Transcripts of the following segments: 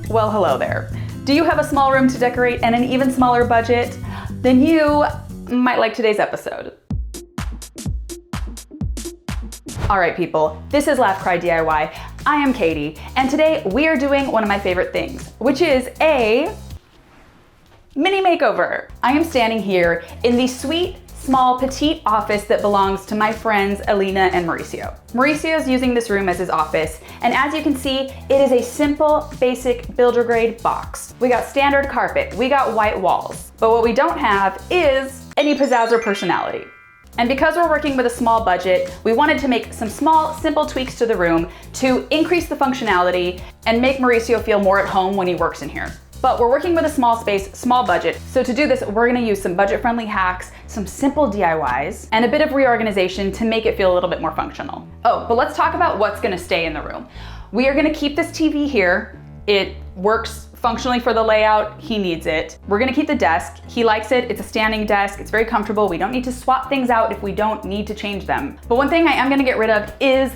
Well, hello there. Do you have a small room to decorate and an even smaller budget? Then you might like today's episode. All right, people, this is Laugh Cry DIY. I am Katie, and today we are doing one of my favorite things, which is a mini makeover. I am standing here in the sweet, small, petite office that belongs to my friends Alina and Mauricio. Mauricio is using this room as his office, and as you can see, it is a simple, basic, builder grade box. We got standard carpet, we got white walls, but what we don't have is any pizzazz or personality. And because we're working with a small budget, we wanted to make some small, simple tweaks to the room to increase the functionality and make Mauricio feel more at home when he works in here. But we're working with a small space, small budget. So to do this, we're gonna use some budget-friendly hacks, some simple DIYs, and a bit of reorganization to make it feel a little bit more functional. Oh, but let's talk about what's gonna stay in the room. We are gonna keep this TV here. It works functionally for the layout. He needs it. We're gonna keep the desk. He likes it. It's a standing desk. It's very comfortable. We don't need to swap things out if we don't need to change them. But one thing I am gonna get rid of is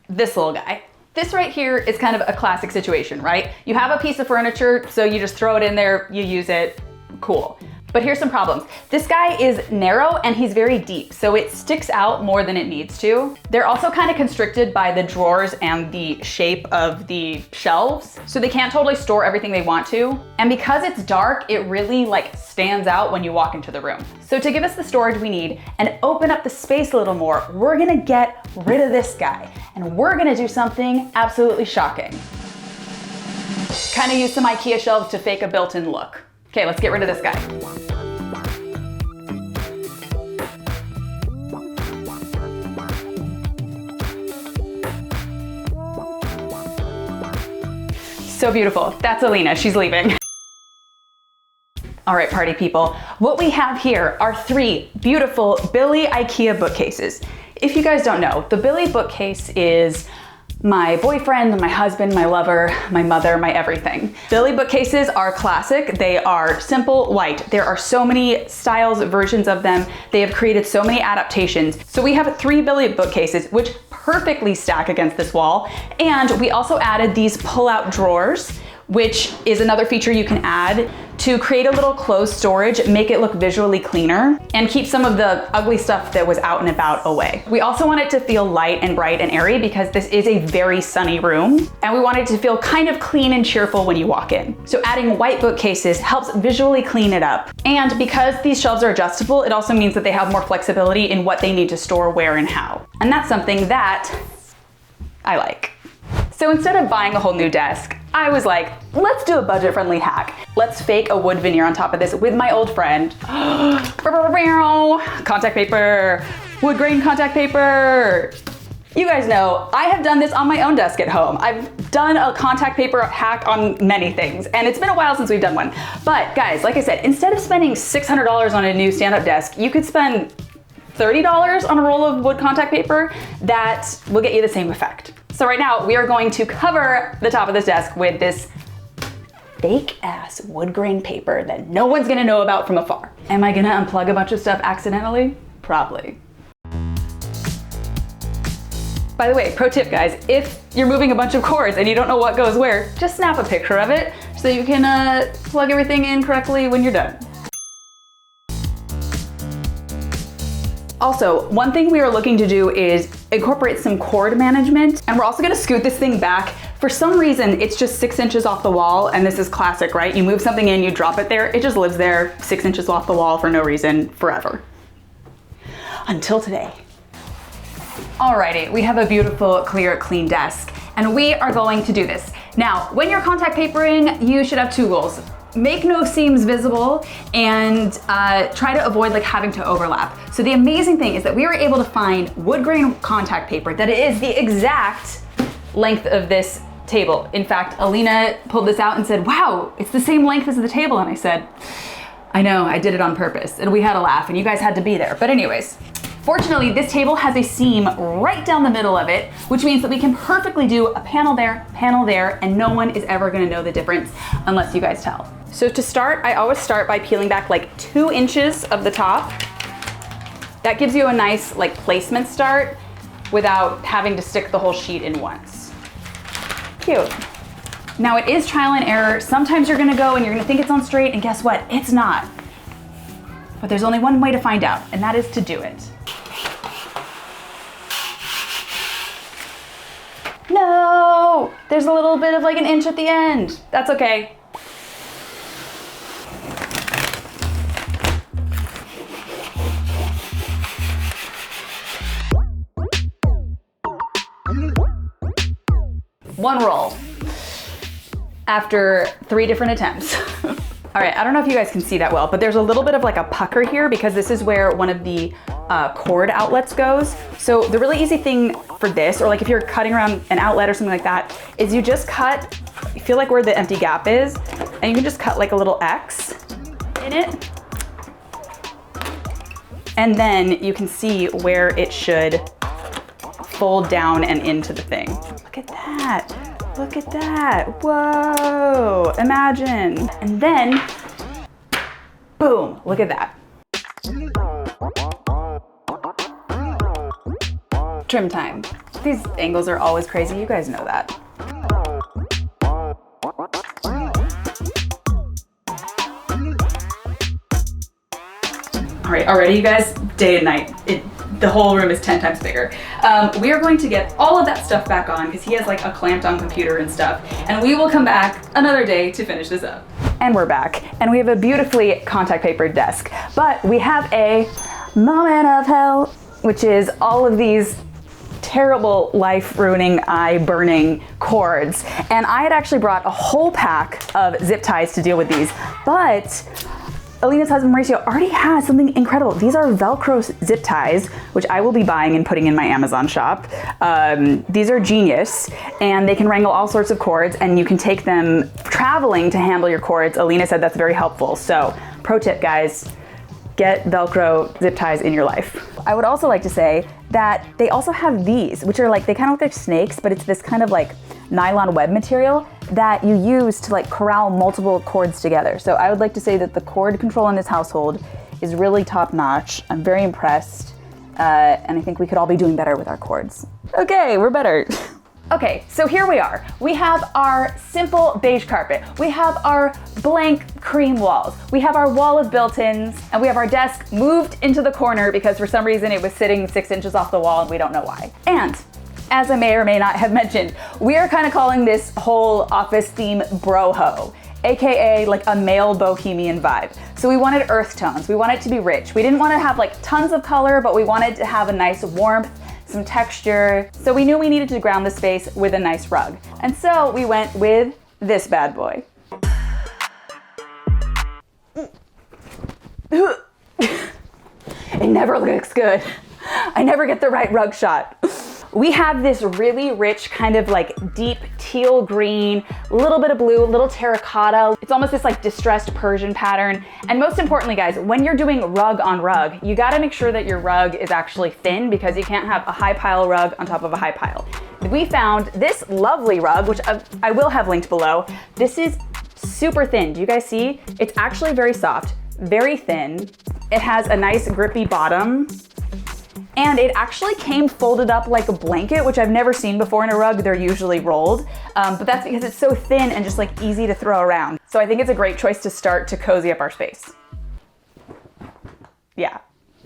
this little guy. This right here is kind of a classic situation, right? You have a piece of furniture, so you just throw it in there, you use it, cool. But here's some problems. This guy is narrow and he's very deep, so it sticks out more than it needs to. They're also kind of constricted by the drawers and the shape of the shelves, so they can't totally store everything they want to. And because it's dark, it really stands out when you walk into the room. So to give us the storage we need and open up the space a little more, we're gonna get rid of this guy, and we're gonna do something absolutely shocking. Kind of use some IKEA shelves to fake a built-in look. Okay, let's get rid of this guy. So beautiful. That's Alina, she's leaving. All right, party people. What we have here are 3 beautiful Billy IKEA bookcases. If you guys don't know, the Billy bookcase is my boyfriend, my husband, my lover, my mother, my everything. Billy bookcases are classic. They are simple, white. There are so many styles, versions of them. They have created so many adaptations. So we have 3 Billy bookcases, which perfectly stack against this wall. And we also added these pull-out drawers, which is another feature you can add to create a little closed storage, make it look visually cleaner, and keep some of the ugly stuff that was out and about away. We also want it to feel light and bright and airy because this is a very sunny room, and we want it to feel kind of clean and cheerful when you walk in. So adding white bookcases helps visually clean it up. And because these shelves are adjustable, it also means that they have more flexibility in what they need to store, where, and how. And that's something that I like. So instead of buying a whole new desk, I was like, let's do a budget-friendly hack. Let's fake a wood veneer on top of this with my old friend. Contact paper, wood grain contact paper. You guys know, I have done this on my own desk at home. I've done a contact paper hack on many things, and it's been a while since we've done one. But guys, like I said, instead of spending $600 on a new stand-up desk, you could spend $30 on a roll of wood contact paper that will get you the same effect. So right now we are going to cover the top of this desk with this fake ass wood grain paper that no one's gonna know about from afar. Am I gonna unplug a bunch of stuff accidentally? Probably. By the way, pro tip guys, if you're moving a bunch of cords and you don't know what goes where, just snap a picture of it so you can plug everything in correctly when you're done. Also, one thing we are looking to do is incorporate some cord management, and we're also gonna scoot this thing back. For some reason, it's just 6 inches off the wall, and this is classic, right? You move something in, you drop it there, it just lives there 6 inches off the wall for no reason, forever. Until today. Alrighty, we have a beautiful, clear, clean desk, and we are going to do this. Now, when you're contact papering, you should have 2 goals. Make no seams visible and try to avoid having to overlap. So the amazing thing is that we were able to find wood grain contact paper that is the exact length of this table. In fact, Alina pulled this out and said, wow, it's the same length as the table. And I said, I know, I did it on purpose. And we had a laugh and you guys had to be there. But anyways, fortunately, this table has a seam right down the middle of it, which means that we can perfectly do a panel there, and no one is ever gonna know the difference unless you guys tell. So to start, I always start by peeling back 2 inches of the top. That gives you a nice placement start without having to stick the whole sheet in once. Cute. Now it is trial and error. Sometimes you're gonna go and you're gonna think it's on straight, and guess what? It's not. But there's only one way to find out, and that is to do it. No! There's a little bit of like an inch at the end. That's okay. One roll after 3 different attempts. All right, I don't know if you guys can see that well, but there's a little bit of like a pucker here because this is where one of the cord outlets goes. So the really easy thing for this, or like if you're cutting around an outlet or something like that, is you just cut, you feel like where the empty gap is, and you can just cut like a little X in it. And then you can see where it should fold down and into the thing. Look at that. Look at that. Whoa. Imagine. And then, boom. Look at that. Trim time. These angles are always crazy. You guys know that. All right, already you guys, day and night. The whole room is 10 times bigger. We are going to get all of that stuff back on because he has like a clamped on computer and stuff. And we will come back another day to finish this up. And we're back. And we have a beautifully contact papered desk. But we have a moment of hell, which is all of these terrible life-ruining, eye-burning cords. And I had actually brought a whole pack of zip ties to deal with these. But Alina's husband Mauricio already has something incredible. These are Velcro zip ties, which I will be buying and putting in my Amazon shop. These are genius, and they can wrangle all sorts of cords, and you can take them traveling to handle your cords. Alina said that's very helpful. So, pro tip, guys, get Velcro zip ties in your life. I would also like to say that they also have these, which are like, they kind of look like snakes, but it's this kind of like nylon web material that you use to like corral multiple cords together. So I would like to say that the cord control in this household is really top notch. I'm very impressed, and I think we could all be doing better with our cords. Okay, we're better. Okay, so here we are. We have our simple beige carpet. We have our blank cream walls. We have our wall of built-ins, and we have our desk moved into the corner because for some reason it was sitting 6 inches off the wall and we don't know why. And as I may or may not have mentioned, we are kind of calling this whole office theme Boho, AKA like a male bohemian vibe. So we wanted earth tones. We wanted it to be rich. We didn't want to have like tons of color, but we wanted to have a nice warmth, some texture. So we knew we needed to ground the space with a nice rug. And so we went with this bad boy. It never looks good. I never get the right rug shot. We have this really rich kind of like deep teal green, a little bit of blue, a little terracotta. It's almost this like distressed Persian pattern. And most importantly, guys, when you're doing rug on rug, you gotta make sure that your rug is actually thin because you can't have a high pile rug on top of a high pile. We found this lovely rug, which I will have linked below. This is super thin. Do you guys see? It's actually very soft, very thin. It has a nice grippy bottom. And it actually came folded up like a blanket, which I've never seen before in a rug. They're usually rolled, but that's because it's so thin and just like easy to throw around. So I think it's a great choice to start to cozy up our space. Yeah.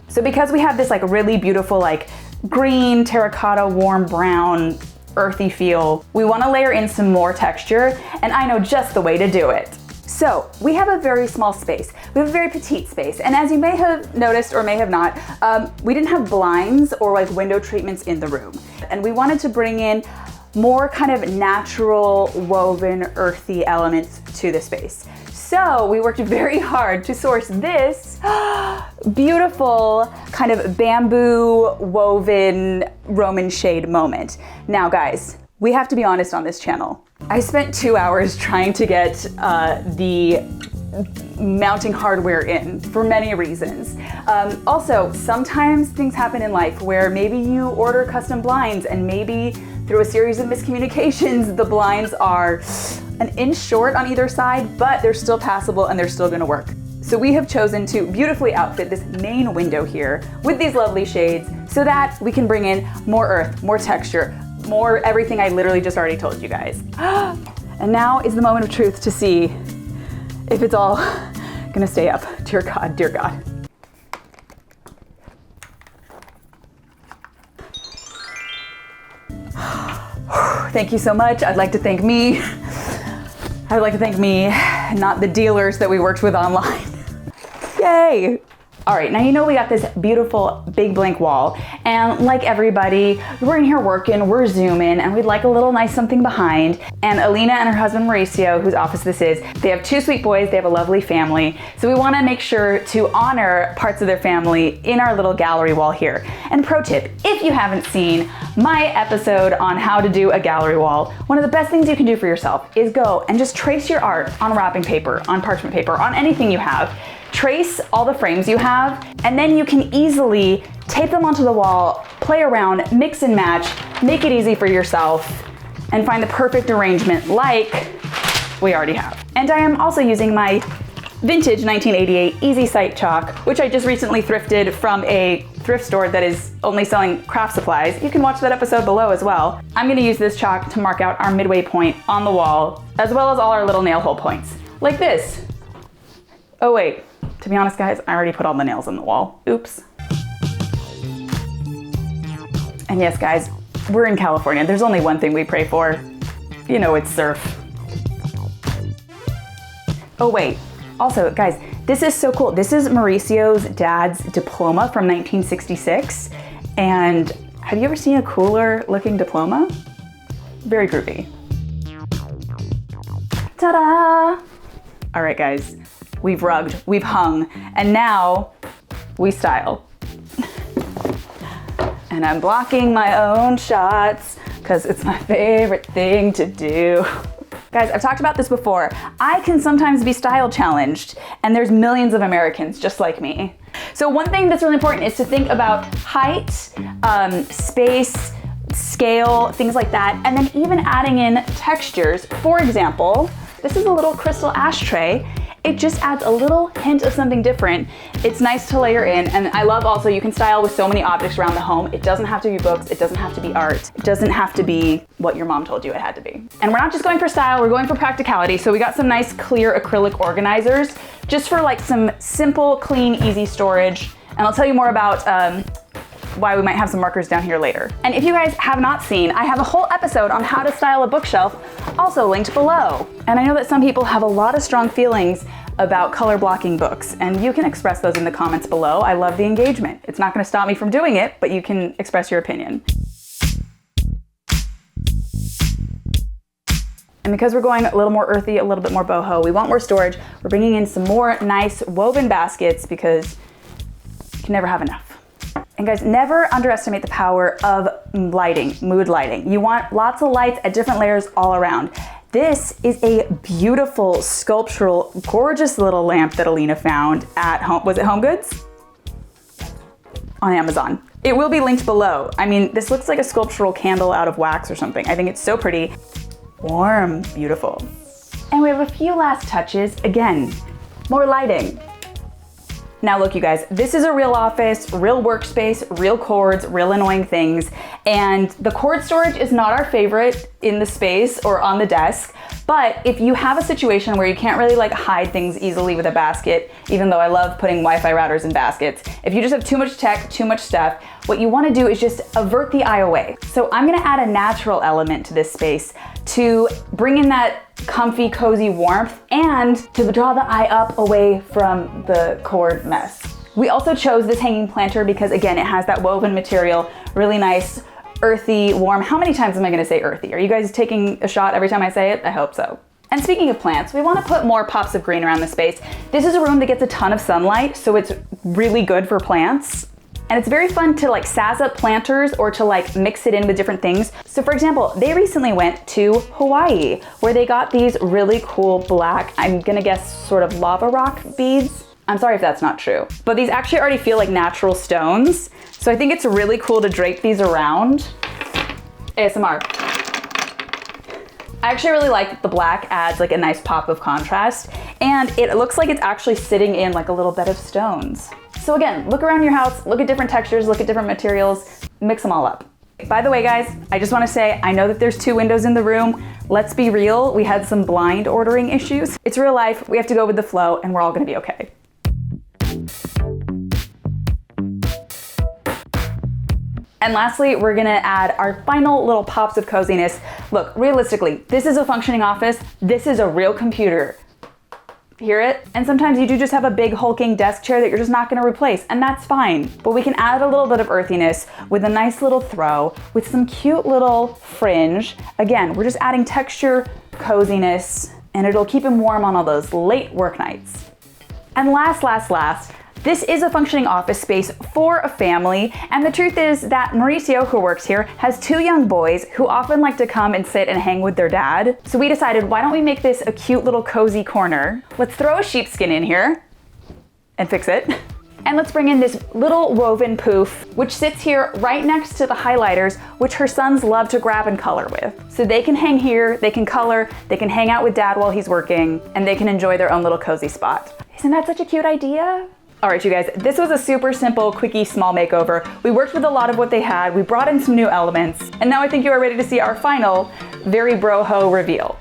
So because we have this like really beautiful like green, terracotta, warm brown, earthy feel, we want to layer in some more texture, and I know just the way to do it. So we have a very small space. We have a very petite space. And as you may have noticed or may have not, we didn't have blinds or like window treatments in the room. And we wanted to bring in more kind of natural, woven, earthy elements to the space. So we worked very hard to source this beautiful kind of bamboo woven Roman shade moment. Now guys, we have to be honest on this channel. I spent 2 hours trying to get the mounting hardware in for many reasons. Also, sometimes things happen in life where maybe you order custom blinds and maybe through a series of miscommunications, the blinds are an inch short on either side, but they're still passable and they're still gonna work. So we have chosen to beautifully outfit this main window here with these lovely shades so that we can bring in more earth, more texture, more everything I literally just already told you guys. And And now is the moment of truth to see if it's all gonna stay up. Dear God, dear God. Thank you so much. I'd like to thank me. I'd like to thank me, not the dealers that we worked with online. Yay. All right, now you know we got this beautiful big blank wall, and like everybody, we're in here working, we're zooming, and we'd like a little nice something behind. And Alina and her husband Mauricio, whose office this is, they have 2 sweet boys, they have a lovely family, so we wanna make sure to honor parts of their family in our little gallery wall here. And pro tip, if you haven't seen my episode on how to do a gallery wall, one of the best things you can do for yourself is go and just trace your art on wrapping paper, on parchment paper, on anything you have. Trace all the frames you have, and then you can easily tape them onto the wall, play around, mix and match, make it easy for yourself, and find the perfect arrangement like we already have. And I am also using my vintage 1988 Easy Sight chalk, which I just recently thrifted from a thrift store that is only selling craft supplies. You can watch that episode below as well. I'm gonna use this chalk to mark out our midway point on the wall, as well as all our little nail hole points, like this. Oh wait. To be honest, guys, I already put all the nails in the wall. Oops. And yes, guys, we're in California. There's only one thing we pray for. You know, it's surf. Oh, wait. Also, guys, this is so cool. This is Mauricio's dad's diploma from 1966. And have you ever seen a cooler looking diploma? Very groovy. Ta-da! All right, guys. We've rugged, we've hung, and now we style. And I'm blocking my own shots because it's my favorite thing to do. Guys, I've talked about this before. I can sometimes be style challenged, and there's millions of Americans just like me. So one thing that's really important is to think about height, space, scale, things like that, and then even adding in textures. For example, this is a little crystal ashtray. It just adds a little hint of something different. It's nice to layer in, and I love also you can style with so many objects around the home. It doesn't have to be books, it doesn't have to be art, it doesn't have to be what your mom told you it had to be. And we're not just going for style, we're going for practicality. So we got some nice clear acrylic organizers just for like some simple, clean, easy storage. And I'll tell you more about why we might have some markers down here later. And if you guys have not seen, I have a whole episode on how to style a bookshelf, also linked below. And I know that some people have a lot of strong feelings about color blocking books, and you can express those in the comments below. I love the engagement. It's not gonna stop me from doing it, but you can express your opinion. And because we're going a little more earthy, a little bit more boho, we want more storage. We're bringing in some more nice woven baskets because you can never have enough. And guys, never underestimate the power of lighting, mood lighting. You want lots of lights at different layers all around. This is a beautiful, sculptural, gorgeous little lamp that Alina found at home. Was it Home Goods? On Amazon. It will be linked below. I mean, this looks like a sculptural candle out of wax or something. I think it's so pretty. Warm, beautiful. And we have a few last touches. Again, more lighting. Now look, you guys, this is a real office, real workspace, real cords, real annoying things. And the cord storage is not our favorite in the space or on the desk. But if you have a situation where you can't really like hide things easily with a basket, even though I love putting Wi-Fi routers in baskets, if you just have too much tech, too much stuff, what you want to do is just avert the eye away. So I'm going to add a natural element to this space to bring in that comfy, cozy warmth and to draw the eye up away from the cord mess. We also chose this hanging planter because again, it has that woven material, really nice, earthy, warm. How many times am I gonna say earthy? Are you guys taking a shot every time I say it? I hope so. And speaking of plants, we want to put more pops of green around the space. This is a room that gets a ton of sunlight, so it's really good for plants. And it's very fun to like sazz up planters or to like mix it in with different things. So for example, they recently went to Hawaii where they got these really cool black, I'm gonna guess sort of lava rock beads. I'm sorry if that's not true, but these actually already feel like natural stones. So I think it's really cool to drape these around. ASMR. I actually really like that the black adds like a nice pop of contrast, and it looks like it's actually sitting in like a little bed of stones. So again, look around your house, look at different textures, look at different materials, mix them all up. By the way, guys, I just want to say, I know that there's 2 windows in the room. Let's be real, we had some blind ordering issues. It's real life, we have to go with the flow, and we're all gonna be okay. And lastly, we're gonna add our final little pops of coziness. Look, realistically, this is a functioning office. This is a real computer. Hear it? And sometimes you do just have a big hulking desk chair that you're just not gonna replace, and that's fine. But we can add a little bit of earthiness with a nice little throw, with some cute little fringe. Again, we're just adding texture, coziness, and it'll keep him warm on all those late work nights. And last, this is a functioning office space for a family, and the truth is that Mauricio, who works here, has 2 young boys who often like to come and sit and hang with their dad. So we decided, why don't we make this a cute little cozy corner? Let's throw a sheepskin in here and fix it. And let's bring in this little woven poof, which sits here right next to the highlighters, which her sons love to grab and color with. So they can hang here, they can color, they can hang out with dad while he's working, and they can enjoy their own little cozy spot. Isn't that such a cute idea? All right, you guys, this was a super simple, quickie, small makeover. We worked with a lot of what they had, we brought in some new elements, and now I think you are ready to see our final, very Boho reveal.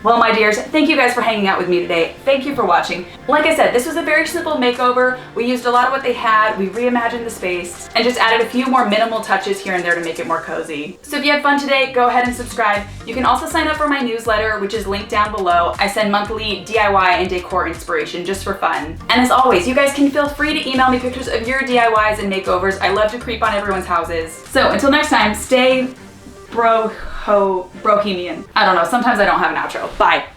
Well, my dears, thank you guys for hanging out with me today. Thank you for watching. Like I said, this was a very simple makeover. We used a lot of what they had, we reimagined the space, and just added a few more minimal touches here and there to make it more cozy. So if you had fun today, go ahead and subscribe. You can also sign up for my newsletter, which is linked down below. I send monthly DIY and decor inspiration just for fun. And as always, you guys can feel free to email me pictures of your DIYs and makeovers. I love to creep on everyone's houses. So until next time, stay bohemian. I don't know, sometimes I don't have an outro. Bye.